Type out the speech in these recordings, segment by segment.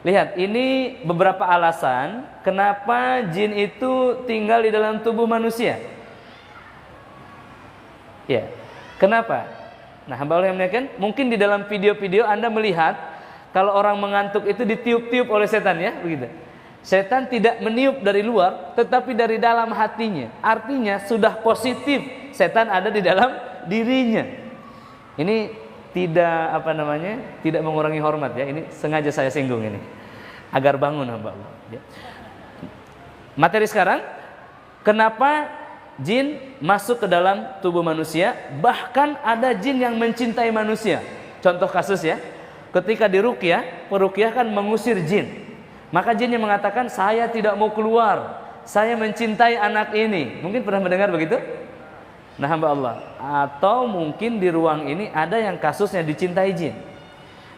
Lihat, ini beberapa alasan kenapa jin itu tinggal di dalam tubuh manusia. Ya, kenapa? Nah, hamba Allah yang muliakan, mungkin di dalam video-video Anda melihat kalau orang mengantuk itu ditiup-tiup oleh setan, ya, begitu. Setan tidak meniup dari luar, tetapi dari dalam hatinya. Artinya sudah positif setan ada di dalam dirinya. Ini tidak tidak mengurangi hormat, ya. Ini sengaja saya singgung ini agar bangun hamba Allah, ya. Materi sekarang, kenapa jin masuk ke dalam tubuh manusia? Bahkan ada jin yang mencintai manusia. Contoh kasus, ya, ketika diruqyah, peruqyah kan mengusir jin. Maka jinnya mengatakan, saya tidak mau keluar, saya mencintai anak ini. Mungkin pernah mendengar begitu? Nah, hamba Allah, atau mungkin di ruang ini ada yang kasusnya dicintai jin.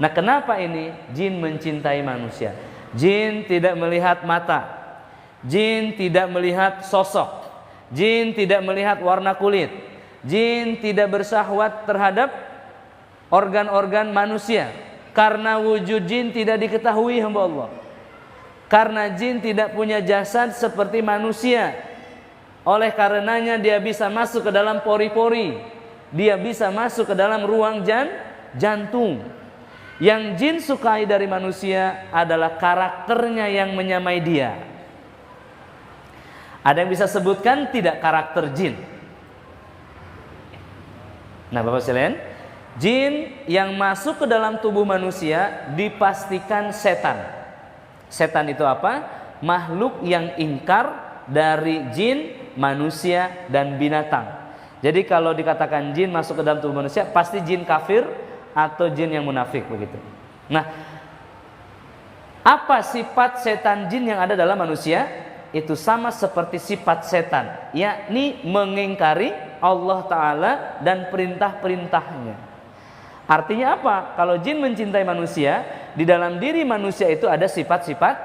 Nah, kenapa ini jin mencintai manusia? Jin tidak melihat mata, jin tidak melihat sosok, jin tidak melihat warna kulit, jin tidak bersahwat terhadap organ-organ manusia. Karena wujud jin tidak diketahui, hamba Allah. Karena jin tidak punya jasad seperti manusia. Oleh karenanya dia bisa masuk ke dalam pori-pori, dia bisa masuk ke dalam ruang jantung. Yang jin sukai dari manusia adalah karakternya yang menyamai dia. Ada yang bisa sebutkan tidak karakter jin? Nah, Bapak sekalian, jin yang masuk ke dalam tubuh manusia dipastikan setan. Setan itu apa? Makhluk yang ingkar dari jin, manusia, dan binatang. Jadi kalau dikatakan jin masuk ke dalam tubuh manusia, pasti jin kafir atau jin yang munafik, begitu. Nah, apa sifat setan jin yang ada dalam manusia? Itu sama seperti sifat setan, yakni mengingkari Allah Ta'ala dan perintah-perintahnya. Artinya apa? Kalau jin mencintai manusia, di dalam diri manusia itu ada sifat-sifat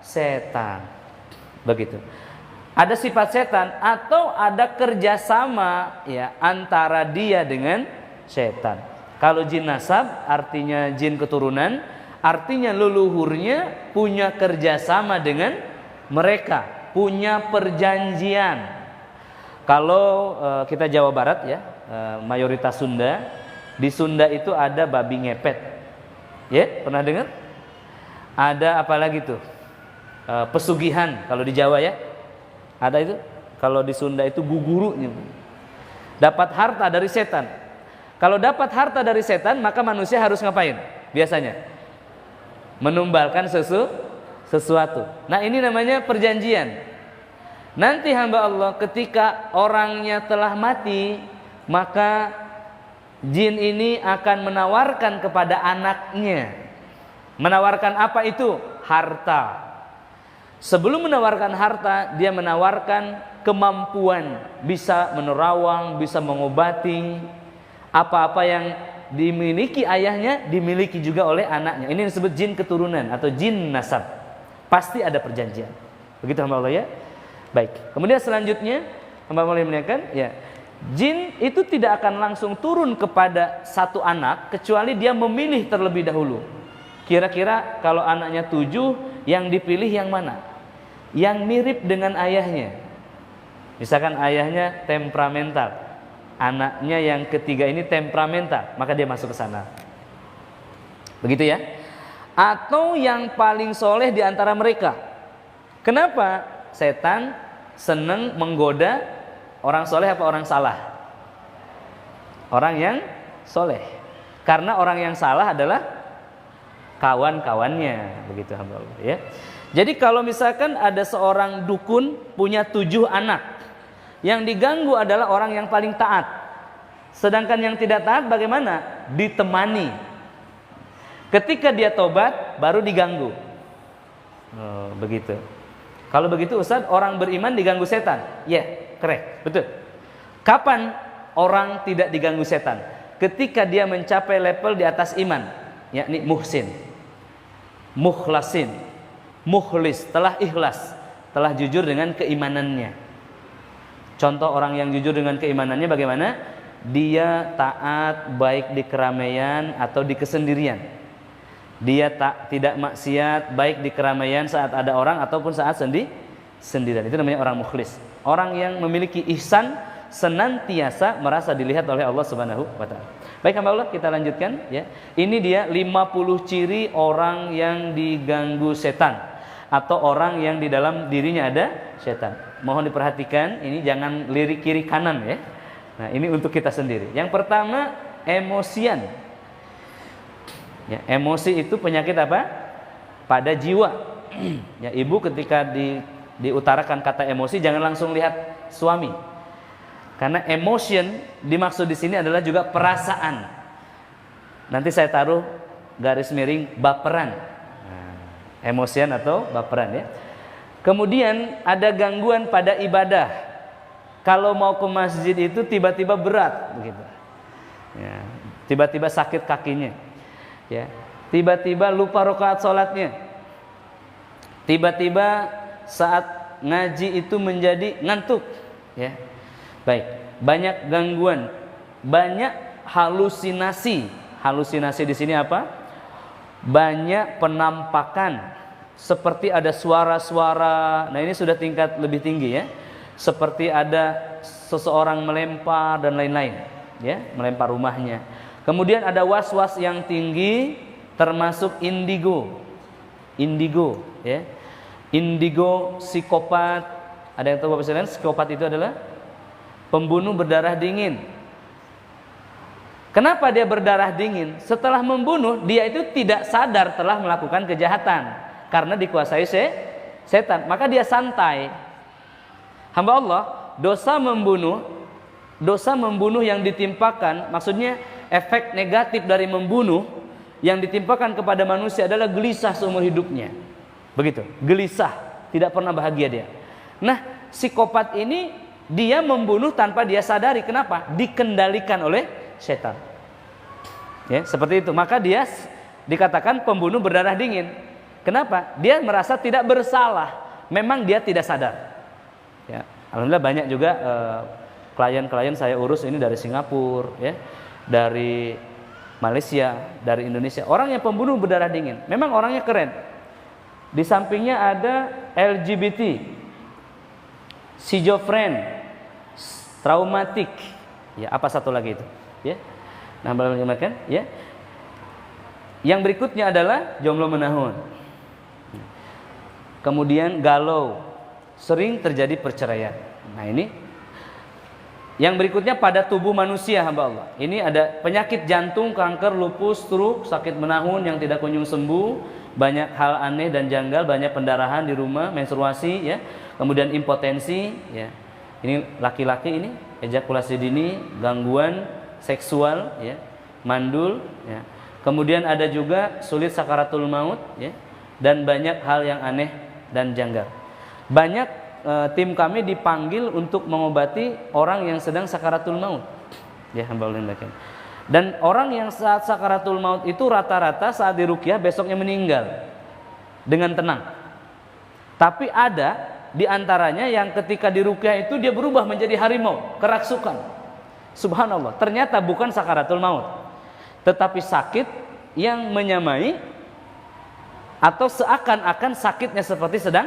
setan, begitu. Ada sifat setan atau ada kerjasama, ya, antara dia dengan setan. Kalau jin nasab artinya jin keturunan, artinya leluhurnya punya kerjasama dengan mereka, punya perjanjian. Kalau kita Jawa Barat, ya, mayoritas Sunda, di Sunda itu ada babi ngepet, ya, pernah dengar? Ada apa lagi tuh? Pesugihan kalau di Jawa, ya. Ada itu. Kalau di Sunda itu gugurunya. Dapat harta dari setan. Kalau dapat harta dari setan, maka manusia harus ngapain? Biasanya menumbalkan sesuatu. Nah, ini namanya perjanjian. Nanti hamba Allah ketika orangnya telah mati, maka jin ini akan menawarkan kepada anaknya. Menawarkan apa itu? Harta. Sebelum menawarkan harta, dia menawarkan kemampuan, bisa menerawang, bisa mengobati. Apa-apa yang dimiliki ayahnya dimiliki juga oleh anaknya. Ini disebut jin keturunan atau jin nasab. Pasti ada perjanjian. Begitu hamba Allah, ya. Baik. Kemudian selanjutnya hamba Allah menyatakan, ya, jin itu tidak akan langsung turun kepada satu anak kecuali dia memilih terlebih dahulu. Kira-kira kalau anaknya 7, yang dipilih yang mana? Yang mirip dengan ayahnya. Misalkan ayahnya temperamental, anaknya yang ketiga ini temperamental, maka dia masuk ke sana. Begitu, ya. Atau yang paling soleh di antara mereka. Kenapa? Setan senang menggoda orang soleh apa orang salah? Orang yang soleh. Karena orang yang salah adalah kawan-kawannya, begitu hamba Allah, ya. Jadi kalau misalkan ada seorang dukun punya 7 anak, yang diganggu adalah orang yang paling taat. Sedangkan yang tidak taat bagaimana? Ditemani. Ketika dia tobat baru diganggu. Oh, begitu. Kalau begitu Ustaz, orang beriman diganggu setan? Ya, correct, betul. Kapan orang tidak diganggu setan? Ketika dia mencapai level di atas iman, yakni muhsin, mukhlasin, mukhlis, telah ikhlas, telah jujur dengan keimanannya. Contoh orang yang jujur dengan keimanannya bagaimana? Dia taat baik di keramaian atau di kesendirian. Dia tidak maksiat baik di keramaian saat ada orang ataupun saat sendirian. Itu namanya orang mukhlis. Orang yang memiliki ihsan senantiasa merasa dilihat oleh Allah Subhanahu wa taala. Baik hamba Allah, kita lanjutkan ya. Ini dia 50 ciri orang yang diganggu setan atau orang yang di dalam dirinya ada setan. Mohon diperhatikan, ini jangan lirik kiri kanan ya. Nah, ini untuk kita sendiri. Yang pertama, emosian. Ya, emosi itu penyakit apa? Pada jiwa. Ya, ibu ketika diutarakan kata emosi jangan langsung lihat suami. Karena emotion dimaksud di sini adalah juga perasaan. Nanti saya taruh garis miring baperan. Nah, emosian atau baperan ya. Kemudian ada gangguan pada ibadah. Kalau mau ke masjid itu tiba-tiba berat begitu. Ya, tiba-tiba sakit kakinya. Ya, tiba-tiba lupa rakaat salatnya. Tiba-tiba saat ngaji itu menjadi ngantuk, ya. Baik, banyak gangguan, banyak halusinasi. Halusinasi di sini apa? Banyak penampakan seperti ada suara-suara. Nah, ini sudah tingkat lebih tinggi ya. Seperti ada seseorang melempar dan lain-lain, ya, melempar rumahnya. Kemudian ada was-was yang tinggi termasuk indigo. Indigo, ya. Indigo, psikopat. Ada yang tahu Bapak sekalian, psikopat itu adalah pembunuh berdarah dingin. Kenapa dia berdarah dingin? Setelah membunuh, dia itu tidak sadar telah melakukan kejahatan karena dikuasai setan. Maka dia santai. Hamba Allah, dosa membunuh yang ditimpakan, maksudnya efek negatif dari membunuh yang ditimpakan kepada manusia adalah gelisah seumur hidupnya. Begitu, gelisah, tidak pernah bahagia dia. Nah, psikopat ini dia membunuh tanpa dia sadari. Kenapa? Dikendalikan oleh setan. Ya, seperti itu. Maka dia dikatakan pembunuh berdarah dingin. Kenapa? Dia merasa tidak bersalah. Memang dia tidak sadar. Ya, alhamdulillah banyak juga klien-klien saya urus ini dari Singapura, ya, dari Malaysia, dari Indonesia. Orang yang pembunuh berdarah dingin. Memang orangnya keren. Di sampingnya ada LGBT, schizofren, traumatik, ya, apa satu lagi itu, ya. Nah, bagaimana, ya. Yang berikutnya adalah jomblo menahun. Kemudian galau, sering terjadi perceraian. Nah, ini yang berikutnya pada tubuh manusia, hamba Allah. Ini ada penyakit jantung, kanker, lupus, stroke, sakit menahun yang tidak kunjung sembuh, banyak hal aneh dan janggal, banyak pendarahan di rumah, menstruasi, ya. Kemudian impotensi, ya. Ini laki-laki ini ejakulasi dini, gangguan seksual, ya, mandul, ya. Kemudian ada juga sulit sakaratul maut, ya, dan banyak hal yang aneh dan janggal. Banyak tim kami dipanggil untuk mengobati orang yang sedang sakaratul maut, ya, hamba Allah. Dan orang yang saat sakaratul maut itu rata-rata saat diruqyah besoknya meninggal dengan tenang. Tapi ada di antaranya yang ketika diruqyah itu dia berubah menjadi harimau, kerasukan. Subhanallah, ternyata bukan sakaratul maut, tetapi sakit yang menyamai atau seakan-akan sakitnya seperti sedang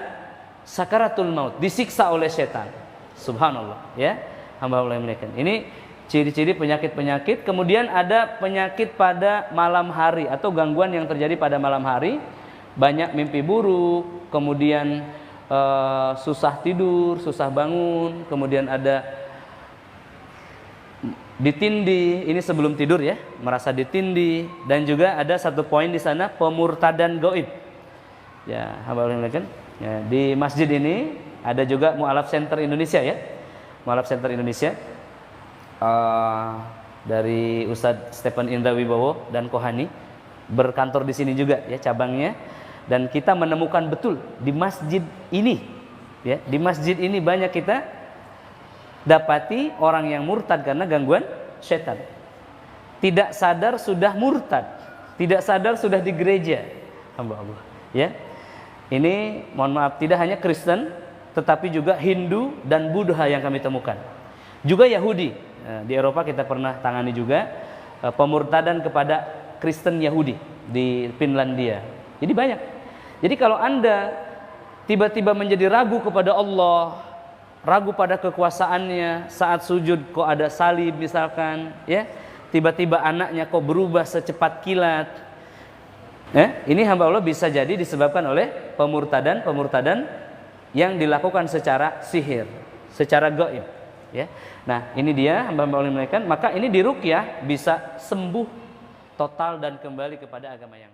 sakaratul maut, disiksa oleh setan. Subhanallah, ya. Hamba Allah yang ini ciri-ciri penyakit-penyakit. Kemudian ada penyakit pada malam hari atau gangguan yang terjadi pada malam hari. Banyak mimpi buruk, kemudian susah tidur, susah bangun, kemudian ada ditindih, ini sebelum tidur ya, merasa ditindih, dan juga ada satu poin di sana pemurtadan gaib. Ya, hamba Allah kan. Ya, di masjid ini ada juga Mu'alaf Center Indonesia ya. Mu'alaf Center Indonesia. Dari Ustadz Stephen Indra Wibowo dan Kohani berkantor di sini juga ya cabangnya, dan kita menemukan betul di masjid ini ya, di masjid ini banyak kita dapati orang yang murtad karena gangguan setan. Tidak sadar sudah murtad, tidak sadar sudah di gereja, hamba Allah ya. Ini mohon maaf tidak hanya Kristen tetapi juga Hindu dan Buddha yang kami temukan, juga Yahudi. Di Eropa kita pernah tangani juga pemurtadan kepada Kristen Yahudi. di Finlandia. Jadi banyak. Jadi kalau Anda tiba-tiba menjadi ragu kepada Allah, ragu pada kekuasaannya, saat sujud kok ada salib misalkan, ya, tiba-tiba anaknya kok berubah secepat kilat, ini hamba Allah bisa jadi disebabkan oleh pemurtadan yang dilakukan secara sihir, secara gaib, ya. Nah, ini dia hamba-hamba Allah yang maka ini diruqyah bisa sembuh total dan kembali kepada agama yang